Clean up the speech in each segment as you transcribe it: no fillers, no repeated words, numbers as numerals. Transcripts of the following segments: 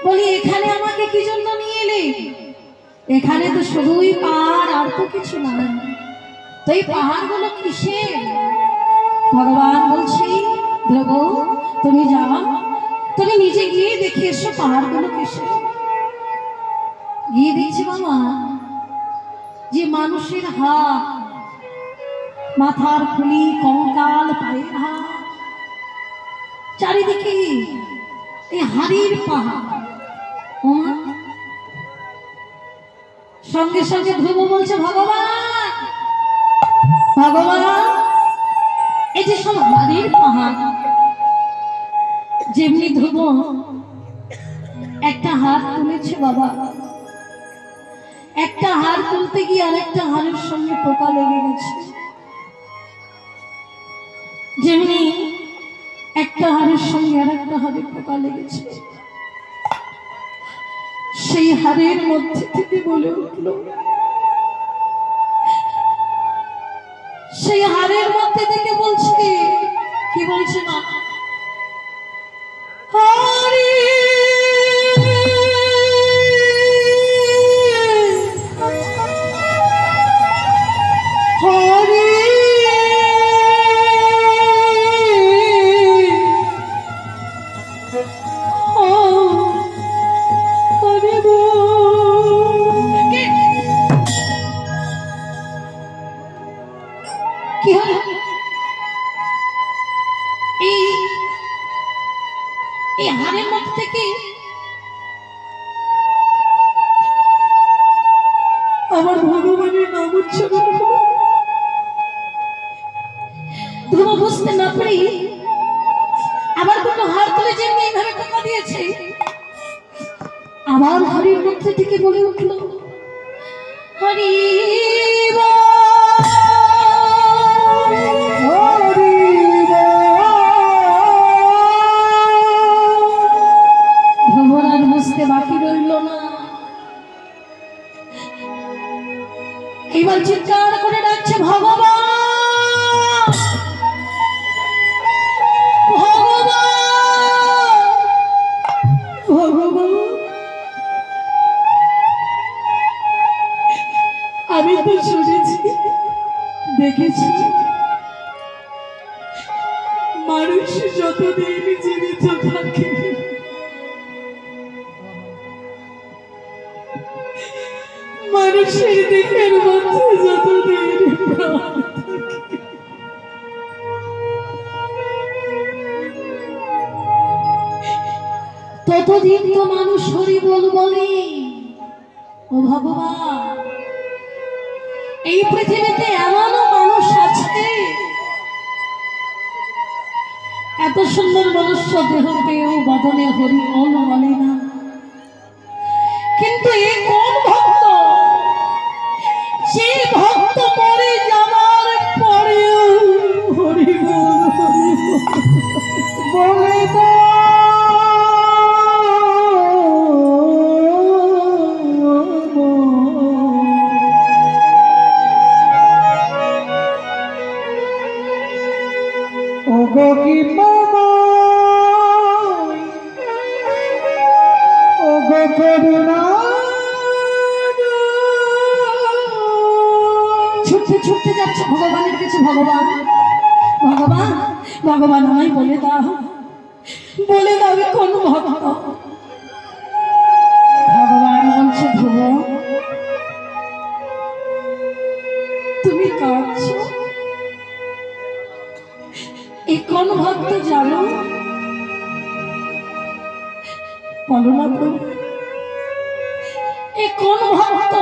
বলি এখানে আমাকে কি জন্য নিয়ে এলে? এখানে তো শুধুই পাহাড়, আর তো কিছু না। তো এই পাহাড়গুলো কিসের? ভগবান বলছি ধ্রুব তুমি যাও, তুমি নিজে গিয়ে দেখে এসো পাহাড়গুলো কিসের। গিয়ে দেখছি বাবা যে মানুষের হাত, মাথার খুলি, কঙ্কাল, পায়ের হাত, চারিদিকে এই হাড়ির পাহাড়। সঙ্গে সঙ্গে ধ্রুব বলছে ভগবান ভগবান, এই যে সব হাড়ির পাহাড়, যেমনি ধ্রুব একটা হাত তুলেছে বাবা, একটা হার তুলতে গিয়ে আরেকটা হারের সঙ্গে পোকা লেগে গেছে। যেমনি একটা হারের সঙ্গে আরেকটা হারে পোকা লেগেছে, সেই হারের মধ্যে থেকে বলে উঠল, সেই হারের মধ্যে থেকে বলছে, কি বলছে না, হরি হারের মধ্যে থেকে আমার ভগবানের নাম উচ্চারণ হলো। ধ্রুব বুঝতে না পারি আবার দুটো হার তুলে যেমনি এইভাবে টোকা দিয়েছে, আবার হরির মধ্যে থেকে বলে উঠল, হরি বাকি রইল না। এইবার চিৎকার করে ডাকছে ভগবান ভগবান ভগবান, আমি তো শুনেছি দেখেছি মানুষ যতদিন জীবিত থাকে মানুষের দেহের মধ্যে যতদিন ততদিন তো মানুষ হরি বল বলে। ও ভগবান, এই পৃথিবীতে এমনও মানুষ আছে এত সুন্দর মনুষ্য দেহ পেয়েও বদনে হরি বল বলে না, কিন্তু এ কোন ভক্ত যে ভক্ত মরে যাওয়ার পরেও হরি বল বলে না। ওগো কি মামা ওগো করুণা, ছুটতে ছুটতে যাচ্ছে ভগবানের কাছে, ভগবান ভগবান ভগবান আমায় বলে দাও আমি কোন ভক্ত। ভগবান বলছে ধ্রুব তুমি কাঁদছো, এই কোন ভক্ত জানো? বলো না প্রভু, এ কোন ভক্ত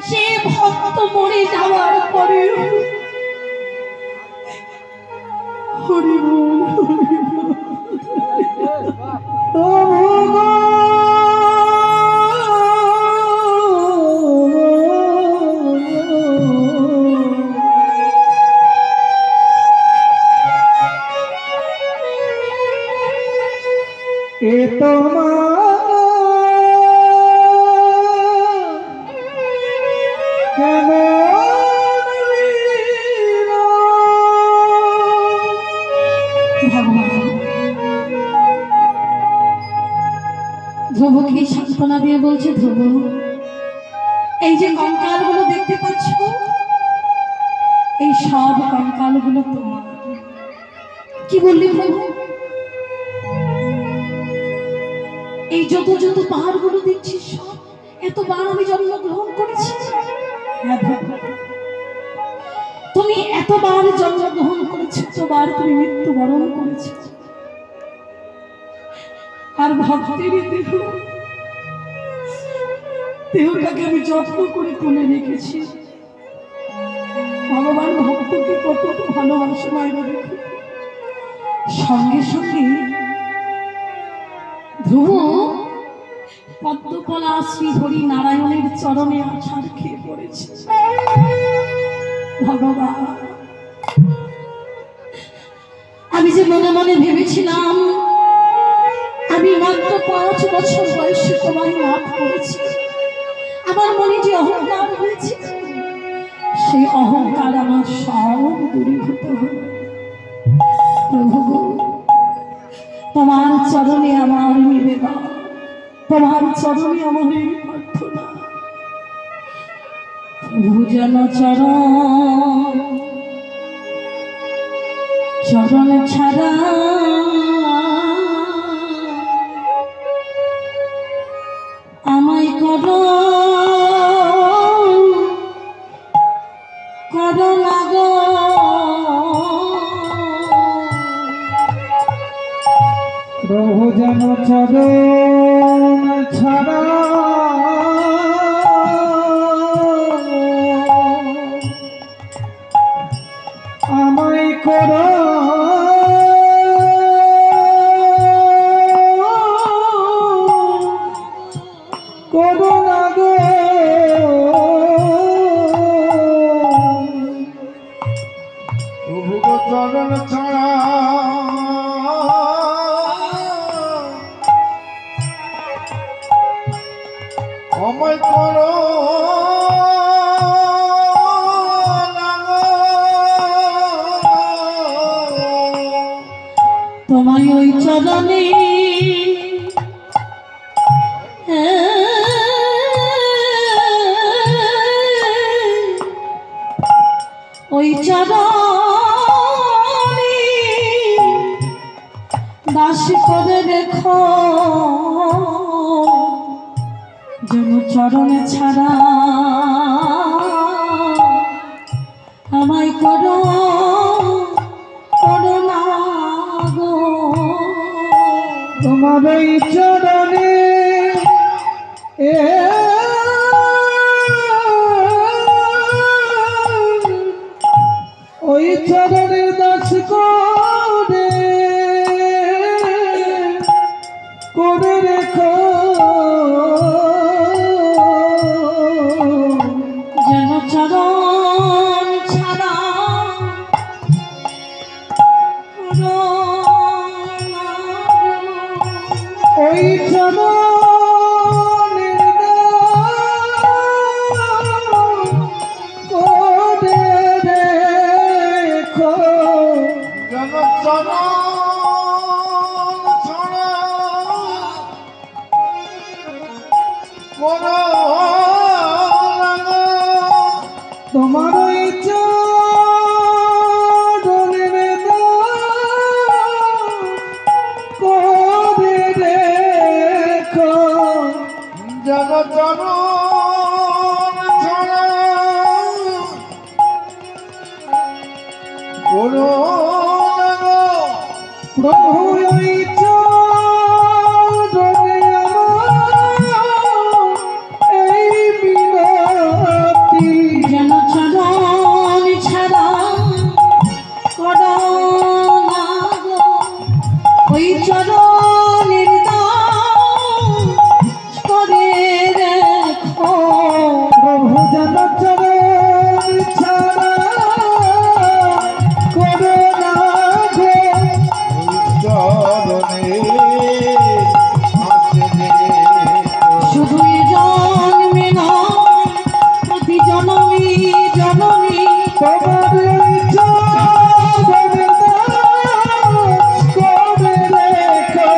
যে ভক্ত মরে যাওয়ার পরে হরি বল ধ্রুবকে সান্ত্বনা দিয়ে বলছে, ধ্রুব এই যে কঙ্কালগুলো দেখতে পাচ্ছ, এই সব কঙ্কালগুলো তোমার। কি বললি প্রভু? এই যত যত পাহাড়গুলো দেখছি সব এতবার আমি জন্মগ্রহণ করেছি। হ্যাঁ প্রভু, তুমি এতবার জন্মগ্রহণ করেছো, এতবার তুমি মৃত্যুবরণ করেছো, আর ভক্তের দেহটাকে আমি যত্ন করে তুলে রেখেছি। ভগবান ভক্তকে কত ভালোবাসে মায়েরা দেখো। সঙ্গে সঙ্গে ধ্রুব পদ্মকলা শ্রী হরি নারায়ণের চরণে আছাড় খেয়ে পড়েছে। ভগবান, আমি যে মনে মনে ভেবেছিলাম আমি মাত্র 5 বছর বয়সে তোমায় লাভ করেছি, আমার মনে যে অহংকার হয়েছে সেই অহংকার আমার সব দূরীভূত হল। প্রভু, তোমার চরণে আমার নিবেদন, তোমার চরণে আমার এই প্রার্থনা। প্রভু যেন চরণ ছাড়া আমায় করো না গো। প্রভু যেন চরণ ছাড়া আমায় করো না গো। প্রভু গো চরণ ছাড়া আমায় করো না গো। তোমায় ওই চরণে ওই চরণে দাস করে রেখো, যেন চরণে ছাড়া আমায় করো না গো। তোমার এই চরণে ওই চরণের দাস করে রেখো, যেন চরণ ছাড়া ওই চরণের করে রেখো, যেন চরণ ছাড়া করো না গো। তোমার ওই চরণের করে রেখো, যেন চরণ ছাড়া করো না গো। প্রভু ওই চরণে আমার এই মিনতি, যেন চরণ ছাড়া করো না গো। ওই চরণের দাস করে রেখো, প্রভু যেন চরণ ছাড়া করো না গো। চরণে শুধু এ জন্মে নয়, প্রতি জনমে জনমে তোমার ওই চরণের দাস করে রেখো,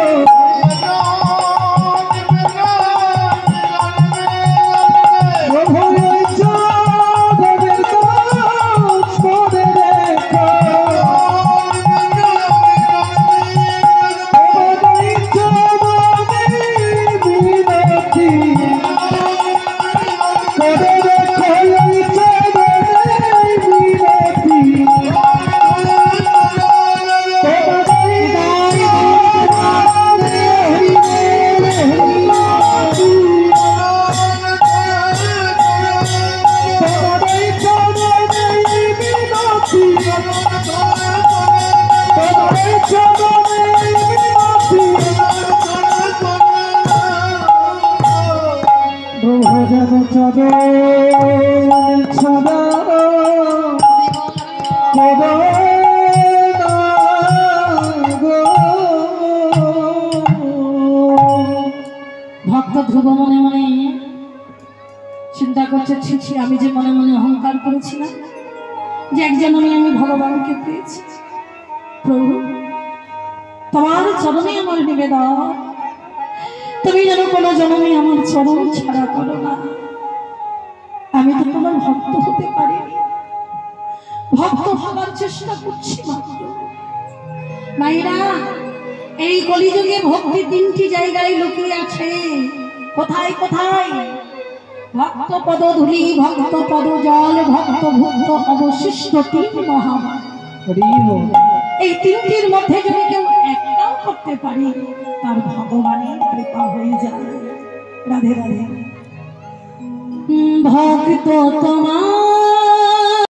চরণ ছাড়া করো না গো। ভক্ত ধ্রুব মনে মনে চিন্তা করছে, ছি আমি যে মনে মনে অহংকার করেছিলাম যে একজন আমি ভগবানকে পেয়েছি। প্রভু তোমার চরণে আমার নিবেদন, তুমি যেন কোনো জনমে আমার চরণ ছাড়া করো না। আমি তো তোমার ভক্ত হতে পারিনি, ভক্ত হবার চেষ্টা করছি মাত্র। মাইরা, এই কলিযুগে ভক্তি তিনটি জায়গায় লুকিয়ে আছে। কোথায় কোথায়? ভক্ত পদ ধূলি, ভক্ত পদ জল, ভক্ত ভুক্ত অবশিষ্ট তিন মহামান। এই তিনটির মধ্যে যদি কেউ একটাও করতে পারে তার ভগবানের কৃপা হয়ে যায়। রাধে রাধে। ভক্ত তোমার